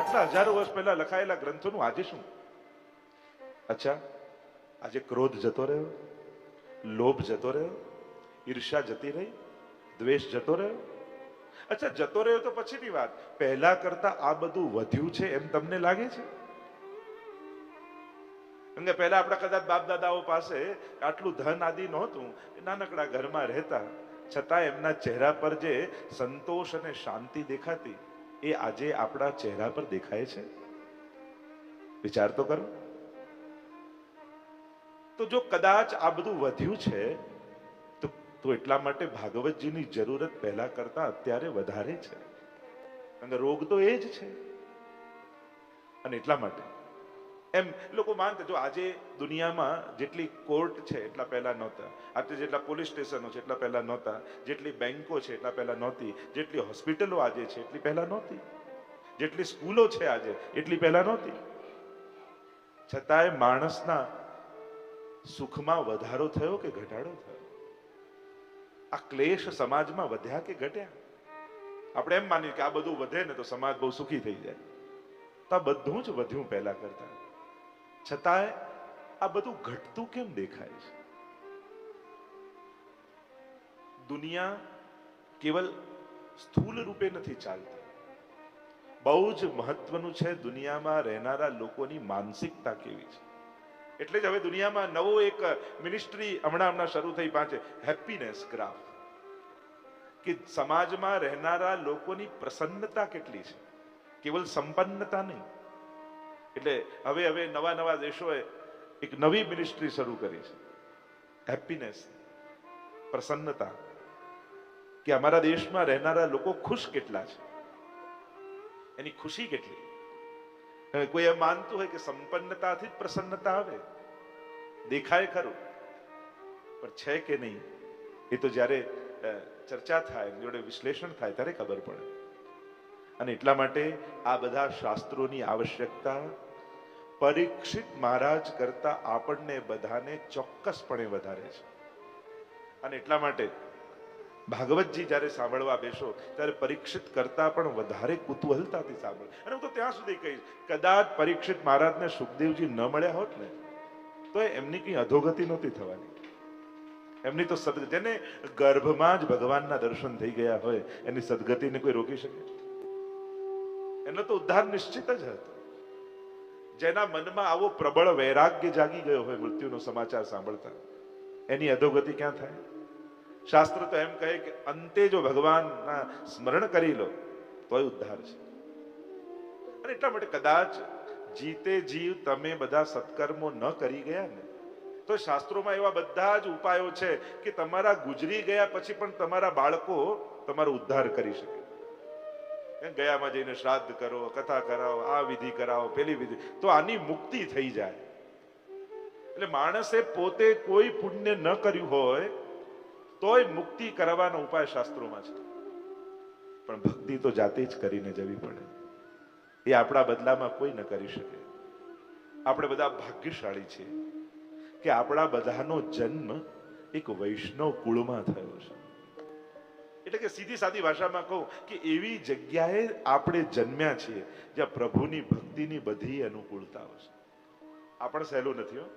આટલા હજારો વર્ષ પહેલા લખાયેલા ગ્રંથોનું આજે શું? અચ્છા, આજે ક્રોધ જતો રહ્યો, લોભ જતો રહ્યો, ઈર્ષ્યા જતી રહી, દ્વેષ જતો રહ્યો? અચ્છા, જતો રહ્યો તો પછીની વાત, પહેલા કરતા આ બધું વધ્યું છે એમ તમને લાગે છે? કેમ કે પહેલા આપણા કદાચ બાપ દાદાઓ પાસે આટલું ધન આદિ નહોતું, નાનકડા ઘરમાં રહેતા, છતાં એમના ચહેરા પર જે સંતોષ અને શાંતિ દેખાતી એ આજે આપણા ચહેરા પર દેખાય છે? વિચાર તો કરો. તો જો કદાચ આ બધું વધ્યું છે તો એટલા માટે ભાગવતજીની જરૂરત પહેલા કરતા અત્યારે વધારે છે. કારણ કે રોગ તો એ જ છે. અને એટલા માટે એમ લોકો માનતા, જો આજે દુનિયામાં જેટલી કોર્ટ છે એટલા પહેલા નહોતા, આજે જેટલા પોલીસ સ્ટેશનો છે એટલા પહેલા નહોતા, જેટલી બેંકો છે એટલા પહેલા નહોતી, જેટલી હોસ્પિટલો આજે છે એટલી પહેલા નહોતી, જેટલી સ્કૂલો છે આજે એટલી પહેલા નહોતી. છતાંય માણસના સુખમાં વધારો થયો કે ઘટાડો થયો? આ ક્લેશ સમાજમાં વધ્યા કે ઘટ્યા? આપણે એમ માનીએ કે આ બધું વધે ને તો સમાજ બહુ સુખી થઈ જાય. તો આ બધું જ વધ્યું પહેલા કરતા, છતાંય આ બધું ઘટતું કેમ દેખાય છે? દુનિયા કેવલ સ્થૂલ રૂપે નથી ચાલતી. બહુ જ મહત્વનું છે દુનિયામાં રહેનારા લોકોની માનસિકતા કેવી છે. એટલે જ હવે દુનિયામાં નવો એક મિનિસ્ટ્રી હમણાં શરૂ થઈ પાસે, હેપીનેસ ગ્રાફ, કે સમાજમાં રહેનારા લોકોની પ્રસન્નતા કેટલી છે, કેવલ સંપન્નતા નહીં. એટલે હવે નવા દેશોએ એક નવી મિનિસ્ટ્રી શરૂ કરી છે, હેપીનેસ, પ્રસન્નતા, કે અમારા દેશમાં રહેનારા લોકો ખુશ કેટલા છે, એની ખુશી કેટલી. કોઈ એમ માનતું હોય કે સંપન્નતાથી જ પ્રસન્નતા આવે, દેખાય ખરું, પણ છે કે નહીં એ તો જ્યારે ચર્ચા થાય, જોડે વિશ્લેષણ થાય ત્યારે ખબર પડે. અને એટલા માટે આ બધા શાસ્ત્રોની આવશ્યકતા પરીક્ષિત મહારાજ કરતા આપણને બધાને ચોક્કસપણે વધારે છે. અને એટલા માટે ભાગવતજી જ્યારે સાંભળવા બેસો ત્યારે પરીક્ષિત કરતા પણ વધારે કુતૂહલતાથી સાંભળે. અને હું તો ત્યાં સુધી કહીશ, કદાચ પરીક્ષિત મહારાજને સુખદેવજી ન મળ્યા હોત ને તો એમની કઈ અધોગતિ નહોતી થવાની. એમની તો સદગતિ, જેને ગર્ભમાં જ ભગવાનના દર્શન થઈ ગયા હોય એની સદગતિને કોઈ રોકી શકે? એનો તો ઉદ્ધાર નિશ્ચિત જ હતો. જેના મનમાં આવો પ્રબળ વૈરાગ્ય જાગી ગયો હોય મૃત્યુનો સમાચાર સાંભળતા, એની અધોગતિ ક્યાં થાય? શાસ્ત્ર તો એમ કહે કે અંતે જો ભગવાનના સ્મરણ કરી લો તોય ઉદ્ધાર છે. અને એટલા માટે કદાચ જીતે જીવ તમે બધા સત્કર્મો ન કરી ગયા ને તો શાસ્ત્રોમાં એવા બધા જ ઉપાયો છે કે તમારા ગુજરી ગયા પછી પણ તમારા બાળકો તમારો ઉદ્ધાર કરી શકે. ગયામાં જઈને શ્રાદ્ધ કરો, કથા કરાવો, આ વિધિ કરાવો, પેલી વિધિ, તો આની મુક્તિ થઈ જાય. એટલે માણસે પોતે કોઈ પુણ્ય ન કર્યું હોય તોય મુક્તિ કરાવવાનો ઉપાય શાસ્ત્રોમાં છે. પણ ભક્તિ તો જાતે જ કરીને જવી પડે. એ આપણા બદલામાં કોઈ ન કરી શકે. આપણે બધા ભાગ્યશાળી છીએ કે આપણા બધાનો જન્મ એક વૈષ્ણવ કુળમાં થયો છે. એટલે કે સીધી સાદી ભાષામાં કહું કે એવી જગ્યાએ આપણે જન્મ્યા છીએ જ્યાં પ્રભુની ભક્તિની બધી અનુકૂળતાઓ છે. આ પણ સહેલું નથી હો.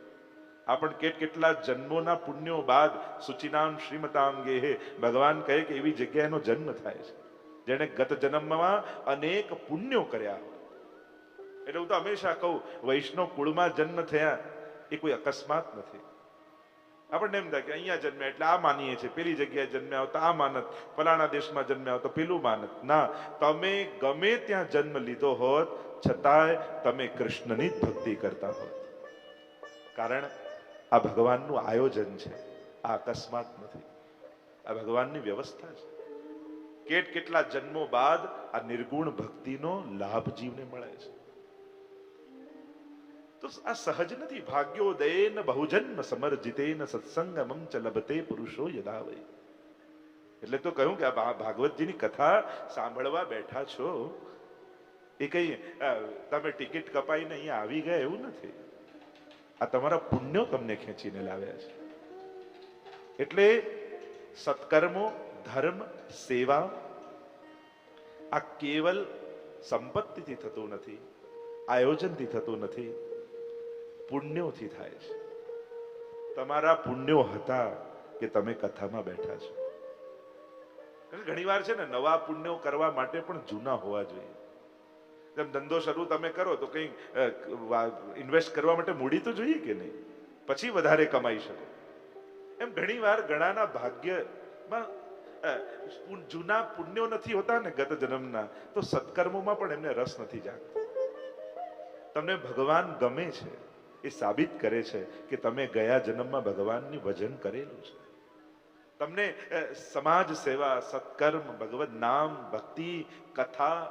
આપણ કેટલા જન્મોના પુણ્યો બાદ સુચિનામ શ્રીમતામ ગેહે ભગવાન કહે કે એવી જગ્યાએનો જન્મ થાય છે જેને ગત જન્મમાં અનેક પુણ્યો કર્યા હોય. એટલે હું તો હંમેશા કહું, વૈષ્ણવ કુળમાં જન્મ થયા એ કોઈ અકસ્માત નથી. આપણને એમ થાય કે અહીંયા જન્મ્યા એટલે આ માનીએ છીએ, પેલી જગ્યાએ જન્મ્યા હોય તો આ માનત, ફલાણા દેશમાં જન્મ્યા હોય તો પેલું માનત. ના, તમે ગમે ત્યાં જન્મ લીધો હોત છતાંય તમે કૃષ્ણની જ ભક્તિ કરતા હોત. કારણ આ ભગવાનનું આયોજન છે, આ અકસ્માત નથી, આ ભગવાનની વ્યવસ્થા છે. કેટલા જન્મો બાદ આ નિર્ગુણ ભક્તિનો લાભ જીવને મળે છે. તો આ સહજ નથી. ભાગ્યોદયેન બહુજન્મ સમર્જિતેન સત્સંગમં ચ લભતે પુરુષો યદા વૈ. એટલે તો કહ્યું કે આ ભાગવતજીની કથા સાંભળવા બેઠા છો એ કઈ તમે ટિકિટ કપાઈને અહીંયા આવી ગયા એવું નથી. આ તમારા પુણ્યો તમને ખેંચીને લાવ્યા છે. એટલે સત્કર્મો, ધર્મ, સેવા, આ કેવલ સંપત્તિથી થતું નથી, આયોજનથી થતું નથી, પુણ્યોથી થાય છે. તમારા પુણ્યો હતા કે તમે કથામાં બેઠા છો. ઘણી વાર છે ને, નવા પુણ્યો કરવા માટે પણ જૂના હોવા જોઈએ. જેમ ધંધો શરૂ તમે કરો તો કંઈ ઇન્વેસ્ટ કરવા માટે મૂડી તો જોઈએ કે નહીં, પછી વધારે કમાઈ શકો. એમ ઘણી વાર ઘણાના ભાગ્યમાં જૂના પુણ્યો નથી હોતા ને ગત જન્મના, તો સત્કર્મોમાં પણ એમને રસ નથી જાગતો. તમને ભગવાન ગમે છે એ સાબિત કરે છે કે તમે ગયા જન્મમાં ભગવાનની ભજન કરેલું છે. તમને સમાજ સેવા, સત્કર્મ, ભગવદ નામ, ભક્તિ, કથા,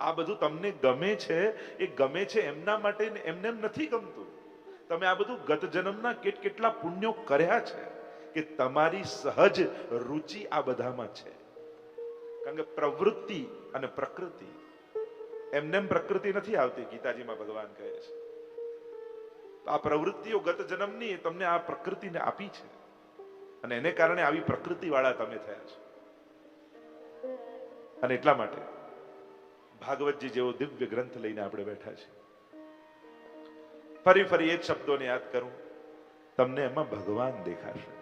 આ બધું તમને ગમે છે. એ ગમે છે એમના માટે, એમને એમ નથી ગમતું. તમે આ બધું ગત જન્મના કેટલા પુણ્યો કર્યા છે કે તમારી સહજ રુચિ આ બધામાં છે. કારણ કે પ્રવૃત્તિ અને પ્રકૃતિ, એમને એમ પ્રકૃતિ નથી આવતી. ગીતાજીમાં ભગવાન કહે છે આ પ્રવૃત્તિઓ ગત જન્મની તમને આ પ્રકૃતિને આપી છે, અને એને કારણે આવી પ્રકૃતિ વાળા તમે થયા છો. અને એટલા માટે ભાગવતજી જેવો દિવ્ય ગ્રંથ લઈને આપણે બેઠા છીએ. ફરી ફરી એ જ શબ્દોને યાદ કરું, તમને એમાં ભગવાન દેખાશે.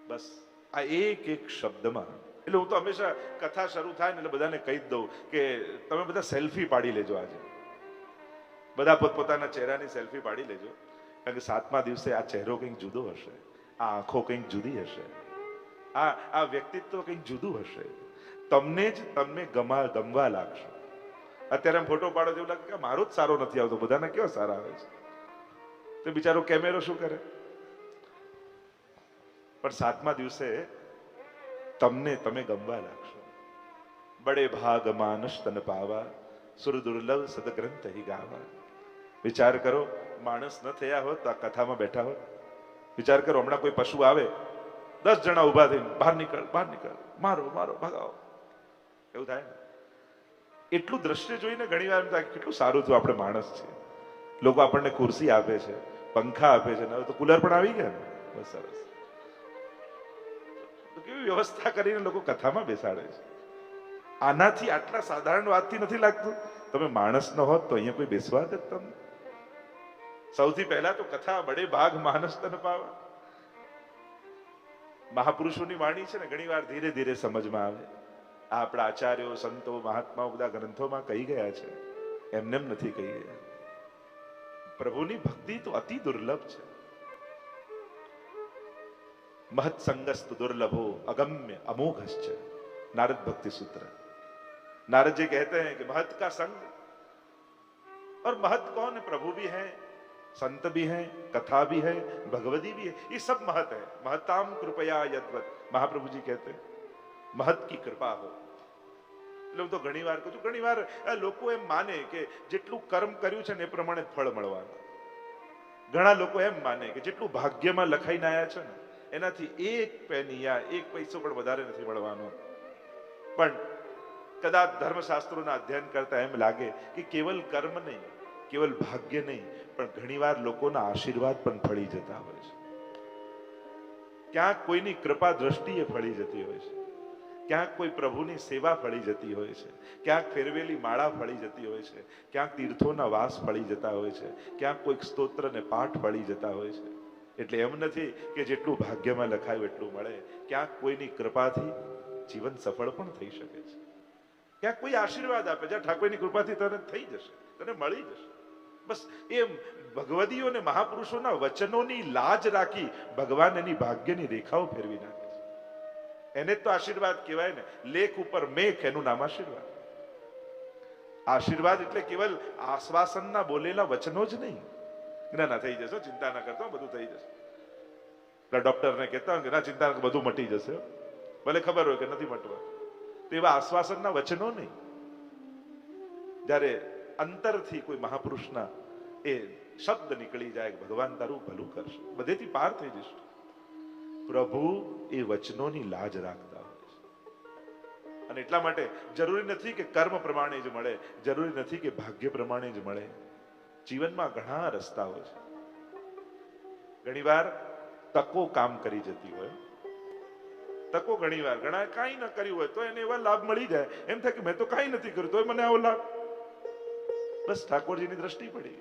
બસ આ એક એક શબ્દમાં. એટલે હું તો હંમેશા કથા શરૂ થાય ને એટલે બધાને કહી જ દઉં કે તમે બધા સેલ્ફી પાડી લેજો. આજે બધા પોતપોતાના ચહેરાની સેલ્ફી પાડી લેજો. કારણ કે 7મા દિવસે આ ચહેરો કંઈક જુદો હશે, આ આંખો કંઈક જુદી હશે, આ વ્યક્તિત્વ કંઈક જુદું હશે. તમને જ તમને ગમવા લાગશે. અત્યારે આમ ફોટો પાડો એવું લાગે કે મારો જ સારો નથી આવતો, બધાના કેવા સારા આવે છે. તો બિચારો કેમેરો શું કરે? પણ 7મા દિવસે તમે ગમવા લાગશો. બડે ભાગ માનસ તન પાવા, સુર દુર્લભ સદગ્રંથ હી ગાવા. વિચાર કરો, માણસ ન થયા હોત તો આ કથામાં બેઠા હોત. વિચાર કરો, હમણાં કોઈ પશુ આવે, 10 જણા ઉભા થઈને બહાર નીકળ, મારો ભગાવો, એવું થાય ને? એટલું દ્રશ્ય જોઈને ઘણી વાર એમ થાય કેટલું સારું થયું આપણે માણસ છે. લોકો આપણને ખુરશી આપે છે, પંખા આપે છે, હવે તો કુલર પણ આવી ગયા ને. બસ સરસ. કેવી વ્યવસ્થા કરીને લોકો કથામાં બેસાડે છે. આનાથી, આટલા સાધારણ વાતથી નથી લાગતું તમે માણસ ન હોત તો અહીંયા કોઈ બેસવા દે તમને? સૌથી પહેલા તો કથા બડે ભાગ માનસ તન પાવા. મહાપુરુષોની વાણી છે ને, ઘણી વાર ધીરે ધીરે સમજમાં આવે. આપણા આચાર્યો, સંતો, મહાત્માઓ બધા ગ્રંથોમાં કહી ગયા છે, એમને નથી કહી ગયા. પ્રભુની ભક્તિ તો અતિ દુર્લભ છે. महत संगस्त दुर्लभो अगम्य अमोघश्च, नारद भक्ति सूत्र. नारद जी कहते हैं कि महत का संग, और महत कौन है? प्रभु भी है, संत भी है, कथा भी है, भगवती भी है. ये सब महत है. महताम कृपया यद्वत, महाप्रभु जी कहते हैं महत की कृपा हो. એટલે હું તો ઘણી વાર કહું છું, ઘણી વાર લોકો એમ માને કે જેટલું કર્મ કર્યું છે ને એ પ્રમાણે ફળ મળવાનું. ઘણા લોકો એમ માને કે જેટલું ભાગ્યમાં લખાઈને આવ્યા છે ને એનાથી એક પેની યા એક પૈસો પણ વધારે નથી મળવાનો. પણ કદાચ ધર્મશાસ્ત્રોના અધ્યયન કરતા એમ લાગે કે કેવલ કર્મ નહીં, કેવલ ભાગ્ય નહીં, પણ ઘણીવાર લોકોના આશીર્વાદ પણ ફળી જતા હોય છે. ક્યાંક કોઈની કૃપા દ્રષ્ટિએ ફળી જતી હોય છે, ક્યાંક કોઈ પ્રભુની સેવા ફળી જતી હોય છે, ક્યાંક ફેરવેલી માળા ફળી જતી હોય છે, ક્યાંક તીર્થોના વાસ ફળી જતા હોય છે, ક્યાંક કોઈક સ્તોત્ર ને પાઠ ફળી જતા હોય છે. એટલે એમ નથી કે જેટલું ભાગ્યમાં લખાયું એટલું મળે. ક્યાંક કોઈની કૃપાથી જીવન સફળ પણ થઈ શકે છે. ક્યાંક કોઈ આશીર્વાદ આપે, જ્યાં ઠાકોરની કૃપાથી તને થઈ જશે, તને મળી જશે. બસ એમ ભગવદીઓ અને મહાપુરુષોના વચનોની લાજ રાખી ભગવાન એની ભાગ્યની રેખાઓ ફેરવી નાખે છે. એને જ તો આશીર્વાદ કહેવાય ને. લેખ ઉપર મેઘ, એનું નામ આશીર્વાદ. આશીર્વાદ એટલે કેવલ આશ્વાસનના બોલેલા વચનો જ નહીં. ના થઈ જશે, ચિંતા ના કરતો, બધું થઈ જશે. ડોક્ટરને કહેતા હોય કે ના ચિંતા ના, બધું મટી જશે, ભલે ખબર હોય કે નથી મટવા. તો એવા આશ્વાસનના વચનો નહીં. જ્યારે અંતરથી કોઈ મહાપુરુષના એ શબ્દ નીકળી જાય કે ભગવાન તારું ભલું કરશે, બધેથી પાર થઈ જશે. પ્રભુ એ વચનોની લાજ રાખતા હોય છે. અને એટલા માટે જરૂરી નથી કે કર્મ પ્રમાણે જ મળે, જરૂરી નથી કે ભાગ્ય પ્રમાણે જ મળે. જીવનમાં ઘણા રસ્તાઓ છે. ઘણીવાર તકો કામ કરી જતી હોય. તકો ઘણીવાર ઘણા કાંઈ ન કર્યું હોય તો એને એવા લાભ મળી જાય, એમ થાય કે મેં તો કાંઈ નથી કર્યું તોય મને આવો લાભ. બસ ઠાકોરજીની દ્રષ્ટિ પડી.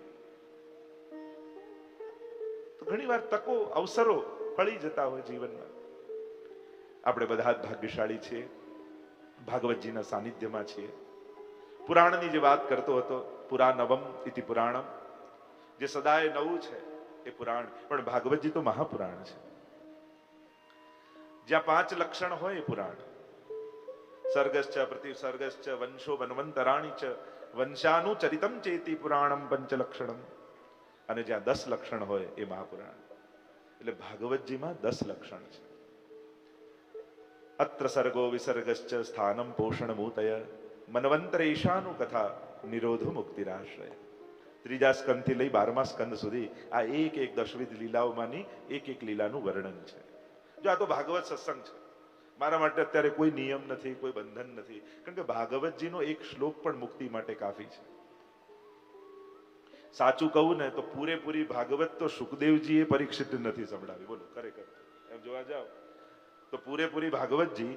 તો ઘણીવાર તકો અવસરો ફળી જતા હોય જીવનમાં. આપણે બધા જ ભાગ્યશાળી છીએ, ભાગવતજીના સાનિધ્યમાં છીએ. પુરાણની જે વાત કરતો હતો, પુરાણવમ ઇતિ પુરાણમ, જે સદાય નવું છે એ પુરાણ. પણ ભાગવતજી તો મહાપુરાણ છે. જ્યાં 5 લક્ષણ હોય એ પુરાણ. સર્ગશ્ચ પ્રતિસર્ગશ્ચ વંશો વનવંતરાણી ચ વંશાનુચરિતમ ચેતી પુરાણમ પંચલક્ષણમ. અને જ્યાં 10 લક્ષણ હોય એ મહાપુરાણ. એટલે ભાગવતજીમાં 10 લક્ષણ છે. અત્ર સર્ગો વિસર્ગશ્ચ સ્થાનમ પોષણમૂતય મનવંતરેશાનું કથા નિરોધો મુક્તિરાશ્રય. 3જા સ્કંદથી લઈ 12મા સ્કંદ સુધી આ એક દશવિધ લીલાઓમાંની એક લીલાનું વર્ણન છે. જો આ તો ભાગવત સત્સંગ છે. મારા માટે અત્યારે કોઈ નિયમ નથી, કોઈ બંધન નથી, કારણ કે ભાગવતજીનો એક શ્લોક પણ મુક્તિ માટે કાફી છે. સાચું કહું ને તો પૂરેપૂરી ભાગવત તો સુખદેવજીએ પરીક્ષિત નથી સંભળાવી. બોલો, ખરેખર એમ જોવા જાવ તો પૂરેપૂરી ભાગવતજી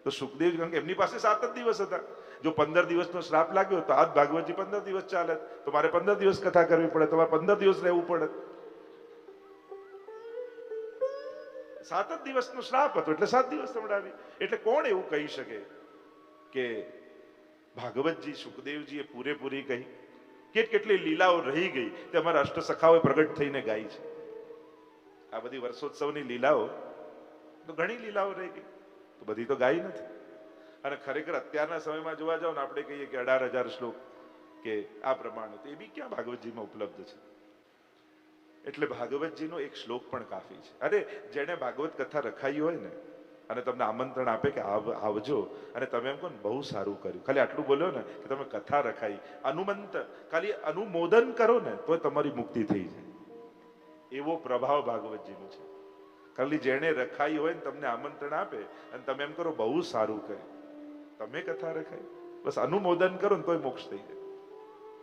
તો સુખદેવ, કારણ કે એમની પાસે 7 જ દિવસ હતા. જો 15 દિવસનો શ્રાપ લાગ્યો તો આજ ભાગવતજી 15 દિવસ ચાલે, તો મારે 15 દિવસ કથા કરવી પડે, તમારે 15 દિવસ રહેવું પડે. 7 જ દિવસનો શ્રાપ હતો એટલે 7 દિવસ સંભળાવી. એટલે કોણ એવું કહી શકે કે ભાગવતજી સુખદેવજીએ પૂરેપૂરી કહી? કેટલી લીલાઓ રહી ગઈ તે અમારા અષ્ટસખાઓએ પ્રગટ થઈને ગાઈ છે. આ બધી વર્ષોત્સવની લીલાઓ તો ઘણી લીલાઓ રહી ગઈ, તો બધી તો ગાઈ નથી. અને ખરેખર અત્યારના સમયમાં જોવા જાવ ને આપણે કહીએ કે 18,000 શ્લોક કે આ પ્રમાણે, તો એ બી ક્યાં ભાગવતજીમાં ઉપલબ્ધ છે. એટલે ભાગવતજીનો એક શ્લોક પણ કાફી છે. અરે જેને ભાગવત કથા રખાઈ હોય ને અને તમને આમંત્રણ આપે કે આવજો, અને તમે એમ કહો ને બહુ સારું કર્યું, ખાલી આટલું બોલ્યો ને કે તમે કથા રખાઈ, ખાલી અનુમોદન કરો ને તો તમારી મુક્તિ થઈ જાય. એવો પ્રભાવ ભાગવતજીનો છે. ખાલી જેને રખાઈ હોય ને તમને આમંત્રણ આપે અને તમે એમ કરો બહુ સારું કર્યું, તમે કથા રખાઈ, બસ અનુમોદન કરો ને તોય મોક્ષ થઈ જાય.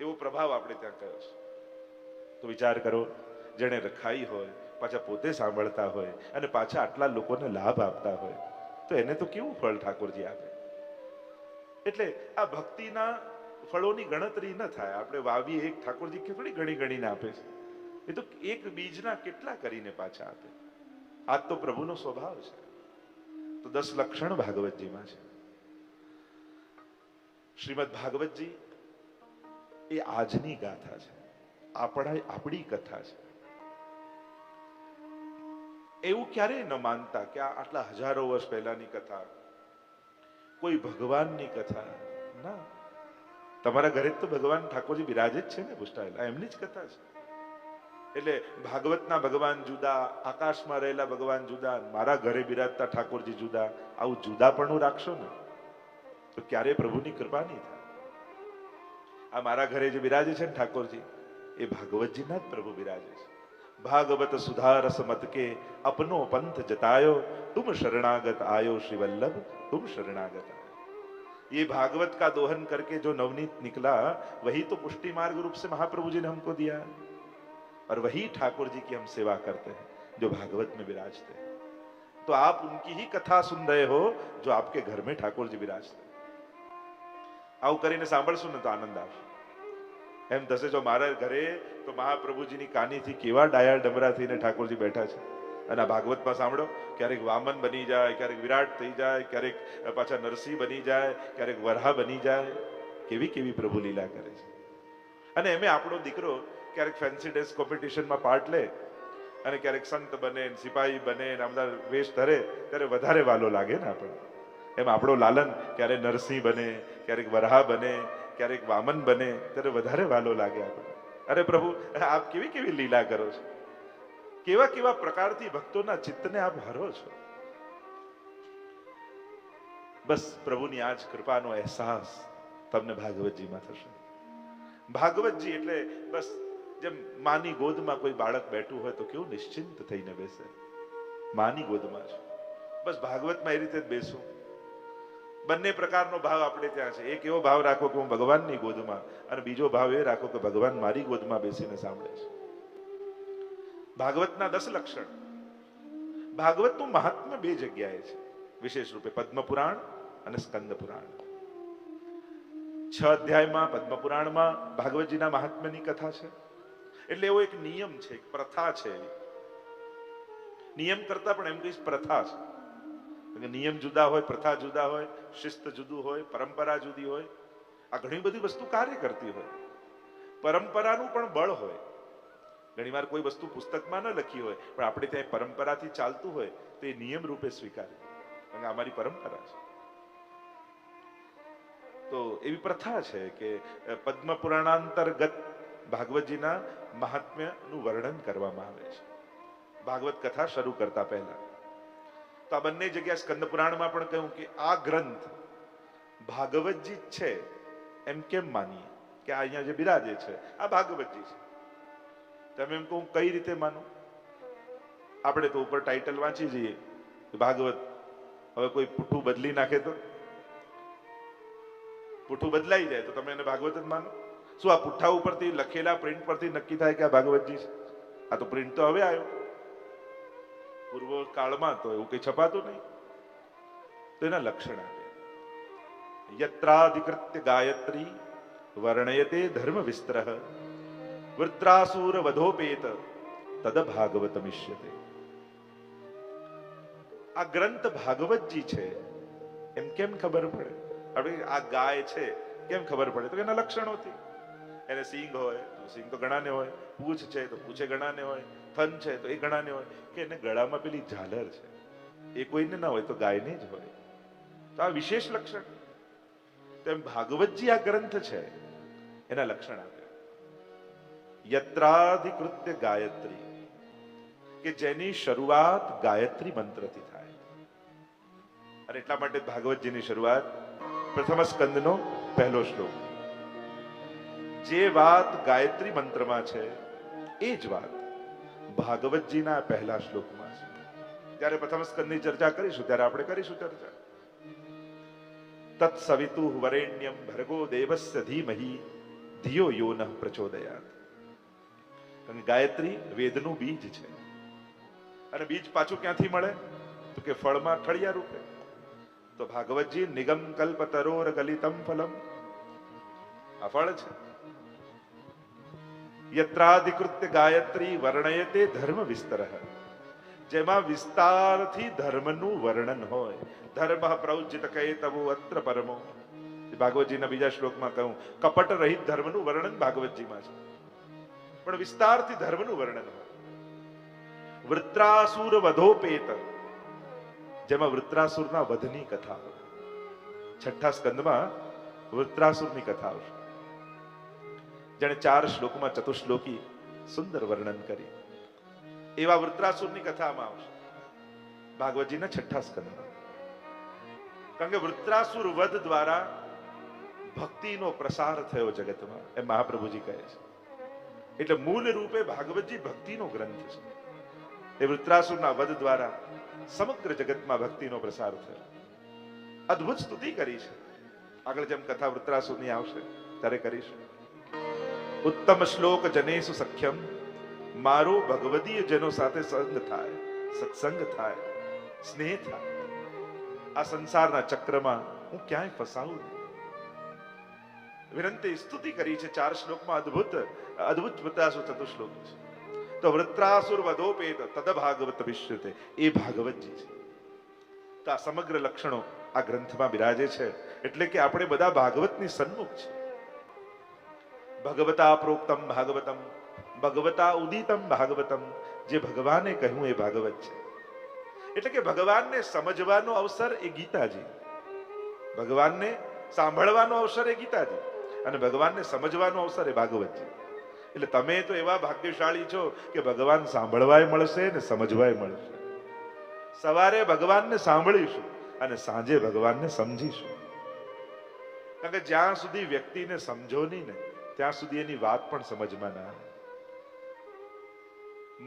એવો પ્રભાવ આપણે ત્યાં કયો છે. તો વિચાર કરો, જેને રખાઈ હોય, પાછા પોતે સાંભળતા હોય અને પાછા આટલા લોકોને લાભ આપતા હોય, તો એને તો કેવું ફળ ઠાકોરજી આપે. એટલે આ ભક્તિના ફળોની ગણતરી ન થાય. આપણે વાવીએ એક, ઠાકોરજી કેટલી ગણીને આપે છે. એ તો એક બીજના કેટલા કરીને પાછા આપે. આ તો પ્રભુનો સ્વભાવ છે. તો 10 લક્ષણ ભાગવતજીમાં છે. શ્રીમદ ભાગવતજી એ આજની ગાથા છે, આપણી કથા છે. એવું ક્યારેય ન માનતા કે આટલા હજારો વર્ષ પહેલાની કથા, કોઈ ભગવાનની કથા ના. તમારા ઘરે તો ભગવાન ઠાકોરજી બિરાજે જ છે ને, પુષ્ટાયેલા, એમની જ કથા છે. એટલે ભાગવતના ભગવાન જુદા, આકાશમાં રહેલા ભગવાન જુદા, મારા ઘરે બિરાજતા ઠાકોરજી જુદા. આવું જુદાપણું રાખશો ને તો ક્યારે પ્રભુની કૃપા નહીં થાય. આ મારા ઘરે જે બિરાજે છે ને ઠાકોરજી, એ ભાગવતજીના જ પ્રભુ બિરાજે છે. ભાગવત સુધારસ મત કે અપનો पंथ जतायो, तुम शरणागत आयो श्री वल्लभ, तुम शरणागत आयो. ये भागवत का दोहन करके जो नवनीत निकला, वही तो पुष्टि मार्ग रूप से महाप्रभु जी ने हमको दिया, और वही ठाकुर जी की हम सेवा करते हैं जो भागवत में विराजते हैं. तो आप उनकी ही कथा सुन रहे हो जो आपके घर में ठाकुर जी विराजते हैं. આવું કરીને સાંભળશું ને તો આનંદ આવશે. એમ થશે જો મારા ઘરે તો મહાપ્રભુજીની કાનીથી કેવા ડાયા ડમરા થઈને ઠાકોરજી બેઠા છે, અને આ ભાગવતમાં સાંભળો, ક્યારેક વામન બની જાય, ક્યારેક વિરાટ થઈ જાય, ક્યારેક પાછા નરસિંહ બની જાય, ક્યારેક વરહા બની જાય. કેવી કેવી પ્રભુ લીલા કરે છે. અને એમે આપણો દીકરો ક્યારેક ફેન્સી ડ્રેસ કોમ્પિટિશનમાં પાર્ટ લે અને ક્યારેક સંત બને, સિપાહી બને, આ બધા વેશ ધરે, ત્યારે વધારે વાલો લાગે ને આપણને. એમ આપણો લાલન ક્યારેક નરસિંહ બને, ક્યારેક વરહા બને, ક્યારેક વામન બને, ત્યારે વધારે વાલો લાગે આપણને. અરે પ્રભુ, આપ કેવી કેવી લીલા કરો છો, કેવા કેવા પ્રકારથી ભક્તોના ચિત્તને આપ હરો છો. બસ પ્રભુની આ જ કૃપાનો અહેસાસ તમને ભાગવતજીમાં થશે. ભાગવતજી એટલે બસ જેમ માની ગોદમાં કોઈ બાળક બેઠું હોય તો કેવું નિશ્ચિંત થઈને બેસે, માની ગોદમાં છે. બસ ભાગવતમાં એ રીતે જ બેસું. બંને પ્રકારનો ભાવ આપણે ત્યાં છે. એક એવો ભાવ રાખો કે હું ભગવાનની ગોદમાં, અને બીજો ભાવ એ રાખો કે ભગવાન મારી ગોદમાં બેસીને સાંભળે છે. ભાગવતના 10 લક્ષણ. ભાગવતનું મહાત્મ્ય 2 જગ્યાએ છે. વિશેષ રૂપે પદ્મ પુરાણ અને સ્કંદ પુરાણ. 6 અધ્યાયમાં પદ્મ પુરાણમાં ભાગવતજીના મહાત્મ્યની કથા છે. એટલે એવો એક નિયમ છે, એક પ્રથા છે. નિયમ કરતા પણ એમ કહીશ પ્રથા છે. નિયમ જુદા હોય, પ્રથા જુદા હોય, શિસ્ત જુદું હોય, પરંપરા જુદી હોય. આ ઘણી બધી વસ્તુ કાર્ય કરતી હોય. પરંપરાનું પણ બળ હોય. ઘણી વાર કોઈ વસ્તુ પુસ્તકમાં ન લખી હોય પણ આપણે ત્યાં પરંપરાથી ચાલતું હોય તો એ નિયમ રૂપે સ્વીકારે, કારણ કે અમારી પરંપરા છે. તો એવી પ્રથા છે કે પદ્મ પુરાણાંતર્ગત ભાગવતજીના મહાત્મ્યનું વર્ણન કરવામાં આવે છે ભાગવત કથા શરૂ કરતા પહેલા. તો આ બંને જગ્યા સ્કંદ પુરાણમાં પણ કહ્યું કે આ ગ્રંથ ભાગવતજી છે એમ કેમ માનીએ કે આ અહીંયા જે બિરાજે છે આ ભાગવતજી છે. તમે એમ કહું કઈ રીતે માનો? આપણે તો ઉપર ટાઇટલ વાંચી જઈએ ભાગવત. હવે કોઈ પુઠ્ઠું બદલી નાખે તો, પુઠ્ઠું બદલાઈ જાય તો તમે એને ભાગવત જ માનો? શું આ પુઠ્ઠા ઉપરથી લખેલા પ્રિન્ટ પરથી નક્કી થાય કે આ ભાગવતજી છે? આ તો પ્રિન્ટ તો હવે આવ્યો, પૂર્વ કાળમાં તો એવું કઈ છપાતું નહીં. તો એના લક્ષણ આપે. યત્રાધિકૃત્ય ગાયત્રી વર્ણયતે ધર્મ વિસ્તરઃ વૃત્રાસુર વધોપેત તદ ભાગવતમિષ્યતે. આ ગ્રંથ ભાગવતજી છે એમ કેમ ખબર પડે? આપણે આ ગાય છે કેમ ખબર પડે? તો એના લક્ષણોથી. એને સિંગ હોય તો સિંગ તો ઘણાને હોય, પૂંછ છે તો પૂંછે ઘણાને હોય, થન છે તો એ ઘણાને હોય, કે એને ગળામાં પેલી ઝાલર છે એ કોઈને ના હોય તો ગાયને જ હોય. તો આ વિશેષ લક્ષણ. તેમ ભાગવતજી આ ગ્રંથ છે એના લક્ષણ આપે. યત્રાધિકૃત્ય ગાયત્રી, કે જેની શરૂઆત ગાયત્રી મંત્રથી થાય. અને એટલા માટે ભાગવતજીની શરૂઆત પ્રથમ સ્કંદનો પહેલો શ્લોક. જે વાત ગાયત્રી મંત્રમાં છે એ જ વાત ભાગવતજીના પહેલા શ્લોકમાં છે. જ્યારે પ્રથમ સ્કંદની ચર્ચા કરીશું ત્યારે આપણે કરીશું ચર્ચા. તત્સવિતુ વરેણ્યમ ભર્ગો દેવસ્ય ધીમહિ ધિયો યો નઃ પ્રચોદયાત. ગાયત્રી વેદનું બીજ છે. અને બીજ પાછું ક્યાંથી મળે? તો કે ફળમાં ઠળિયા રૂપે. તો ભાગવતજી નિગમ કલ્પતરોર ગલિતમ ફલમ, આ ફળ છે. યત્રાધિકૃત્ય ગાયત્રી વર્ણયતે ધર્મ વિસ્તરઃ, જેમાં વિસ્તારથી ધર્મનું વર્ણન હોય. ધર્મ પ્રૌજિત કૈતવો અત્ર પરમો. ભાગવતજીના બીજા શ્લોકમાં કહ્યું કપટ રહિત ધર્મનું વર્ણન ભાગવતજીમાં છે, પણ વિસ્તારથી ધર્મનું વર્ણન હોય. વૃત્રાસુર વધોપેત, જેમાં વૃત્રાસુરના વધની કથા હોય. 6ઠ્ઠા સ્કંદમાં વૃત્રાસુરની કથા આવશે. જેણે 4 શ્લોકમાં ચતુશ્લોકી સુંદર વર્ણન કરી, એવા વૃત્રાસુરની કથામાં આવશે ભાગવતજીના 6ઠ્ઠા સ્કંદમાં. કારણ કે વૃત્રાસુર વધ દ્વારા ભક્તિનો પ્રસાર થયો જગતમાં, એમ મહાપ્રભુજી કહે છે. એટલે મૂળ રૂપે ભાગવતજી ભક્તિનો ગ્રંથ છે. એ વૃત્રાસુરના વધ દ્વારા સમગ્ર જગતમાં ભક્તિનો પ્રસાર થયો. અદ્ભુત સ્તુતિ કરી છે. આગળ જેમ કથા વૃત્રાસુરની આવશે ત્યારે કરીશું. ઉત્તમ શ્લોક જનેસુ સખ્યમ, મારો ભગવદીય જનો સાથે સંગ થાય, સત્સંગ થાય, સ્નેહ થાય. આ સંસારના ચક્રમાં હું ક્યાંય ફસાવું નહીં. વિનંતી સ્તુતિ કરી છે 4 શ્લોકમાં. અદ્ભુત વૃત્રાસુર ચતુશ્લોક છે. તો વૃત્રાસુર વધોપેત તદ ભાગવત વિશ્યતે, એ ભાગવતજી છે. તો આ સમગ્ર લક્ષણો આ ગ્રંથમાં બિરાજે છે. એટલે કે આપણે બધા ભાગવતની સન્મુખ છે. ભગવતા પ્રોક્તમ ભાગવતમ, ભગવતા ઉદિતમ ભાગવતમ. જે ભગવાને કહ્યું એ ભાગવત છે. એટલે કે ભગવાનને સમજવાનો અવસર એ ગીતાજી, ભગવાનને સાંભળવાનો અવસર એ ગીતાજી, અને ભગવાનને સમજવાનો અવસર એ ભાગવતજી. એટલે તમે તો એવા ભાગ્યશાળી છો કે ભગવાન સાંભળવાય મળશે ને સમજવાય મળશે. સવારે ભગવાનને સાંભળીશું અને સાંજે ભગવાનને સમજીશું. કારણ કે જ્યાં સુધી વ્યક્તિને સમજો નહીં ને ત્યાં સુધી એની વાત પણ સમજમાં ના આવે.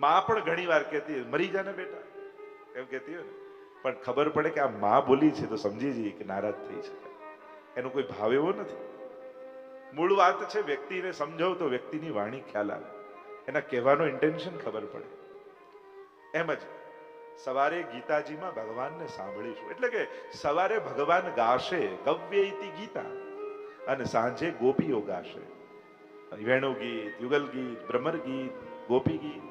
માં પણ ઘણી વાર કહેતી મરી જાને બેટા એમ કહેતી હોય ને, પણ ખબર પડે કે આ માં બોલી છે તો સમજી જઈએ કે નારાજ થઈ છે. એનો કોઈ ભાવ એવો નથી. મૂળ વાત છે વ્યક્તિને સમજાવો તો વ્યક્તિની વાણી ખ્યાલ આવે, એના કહેવાનો ઇન્ટેન્શન ખબર પડે. એમ જ સવારે ગીતાજીમાં ભગવાનને સાંભળીશું, એટલે કે સવારે ભગવાન ગાશે ગવ્ય ઇતિ ગીતા, અને સાંજે ગોપીઓ ગાશે વેણુ ગીત, યુગલ ગીત, ભ્રમર ગીત, ગોપી ગીત.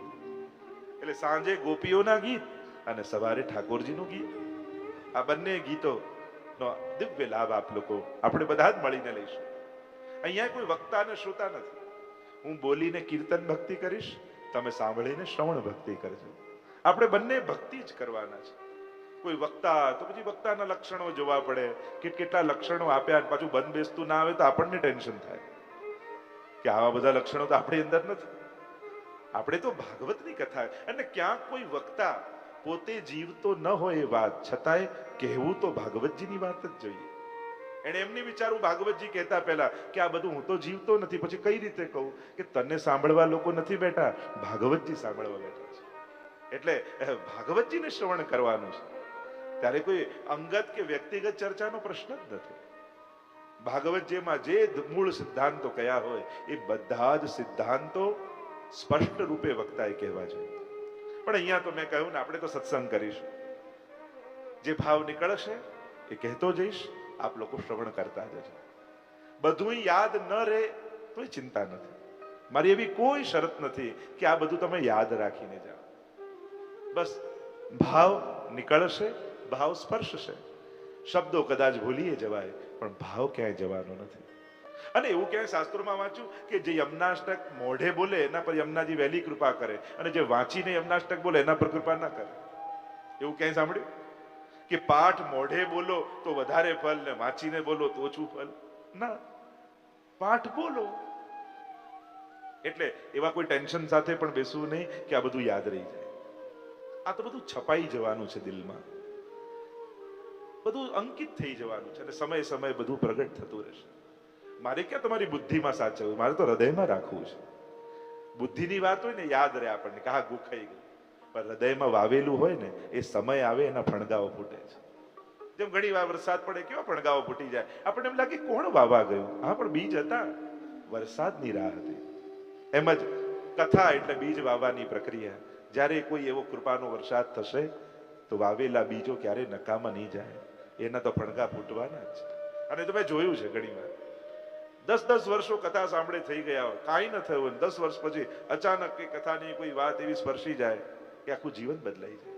એટલે સાંજે ગોપીઓના ગીત અને સવારે ઠાકોરજીનું ગીત. આ બંને ગીતો નો દિવ્ય લાભ આપ લોકો આપણે બધા જ મળીને લઈશું. અહીંયા કોઈ વક્તા અને શ્રોતા નથી. હું બોલીને કીર્તન ભક્તિ કરીશ, તમે સાંભળીને શ્રવણ ભક્તિ કરજો. આપણે બંને ભક્તિ જ કરવાના છે. કોઈ વક્તા તો પછી વક્તાના લક્ષણો જોવા પડે, કેટલા લક્ષણો આપ્યા, પાછું બંધ બેસતું ના આવે તો આપણને ટેન્શન થાય કે આવા બધા લક્ષણો તો આપણી અંદર નથી. આપણે તો ભાગવતની કથા, અને ક્યાંક કોઈ વક્તા પોતે જીવતો ન હોય એ વાત છતાંય કહેવું તો ભાગવતજીની વાત જ જોઈએ. એને એમની વિચારું ભાગવતજી કહેતા પહેલા કે આ બધું હું તો જીવતો નથી, પછી કઈ રીતે કહું કે તને સાંભળવા લોકો નથી બેઠા, ભાગવતજી સાંભળવા બેઠા છે. એટલે ભાગવતજીને શ્રવણ કરવાનું છે. ત્યારે કોઈ અંગત કે વ્યક્તિગત ચર્ચાનો પ્રશ્ન જ નથી. ભાગવતજીમાં જે મૂળ સિદ્ધાંતો કયા હોય એ બધા જ સિદ્ધાંતો સ્પષ્ટ રૂપે વક્તાએ કહેવા જોઈએ. પણ અહીંયા તો મેં કહ્યું ને, આપણે તો સત્સંગ કરીશું. જે ભાવ નીકળશે એ કહેતો જઈશ, આપ લોકો શ્રવણ કરતા જજો. બધું યાદ ન રહે તોય ચિંતા નથી. મારી એવી કોઈ શરત નથી કે આ બધું તમે યાદ રાખીને જાઓ. બસ ભાવ નીકળશે, ભાવ સ્પર્શશે. શબ્દો કદાચ ભૂલીએ જવાય, પણ ભાવ ક્યાંય જવાનો નથી. અને એવું ક્યાંય શાસ્ત્રોમાં વાંચ્યું કે જે યમનાષ્ટક મોઢે બોલે એના પર યમુનાજી વહેલી કૃપા કરે, અને જે વાંચીને યમનાષ્ટક બોલે એના પર કૃપા ના કરે? એવું ક્યાંય સાંભળ્યું કે પાઠ મોઢે બોલો તો વધારે ફળ ને વાંચીને બોલો તો ઓછું ફળ? ના, પાઠ બોલો. એટલે એવા કોઈ ટેન્શન સાથે પણ બેસવું નહીં કે આ બધું યાદ રહી જાય. આ તો બધું છપાઈ જવાનું છે દિલમાં, બધું અંકિત થઈ જવાનું છે, અને સમય સમય બધું પ્રગટ થતું રહેશે. મારે ક્યાં તમારી બુદ્ધિમાં સાચવવું, મારે તો હૃદયમાં રાખવું છે. બુદ્ધિની વાત હોય ને યાદ રહે આપણને કે હા ગુખાઈ ગયું, પણ હૃદયમાં વાવેલું હોય ને એ સમય આવે એના ફણગાઓ ફૂટે છે. જેમ ઘણી વાર વરસાદ પડે કેવા ફણગાઓ ફૂટી જાય, આપણને એમ લાગે કોણ વાવા ગયું? હા, પણ બીજ હતા, વરસાદની રાહ હતી. એમ જ કથા એટલે બીજ વાવવાની પ્રક્રિયા. જ્યારે કોઈ એવો કૃપાનો વરસાદ થશે તો વાવેલા બીજો ક્યારે નકામા નહીં જાય, એના તો ફણગા ફૂટવાના જ. અને તમે જોયું છે ઘણી વાર 10-10 વર્ષો કથા સાંભળે થઈ ગયા હોય, કાંઈ ન થયું, 10 વર્ષ પછી અચાનક એ કથાની કોઈ વાત એવી સ્પર્શી જાય કે આખું જીવન બદલાઈ જાય.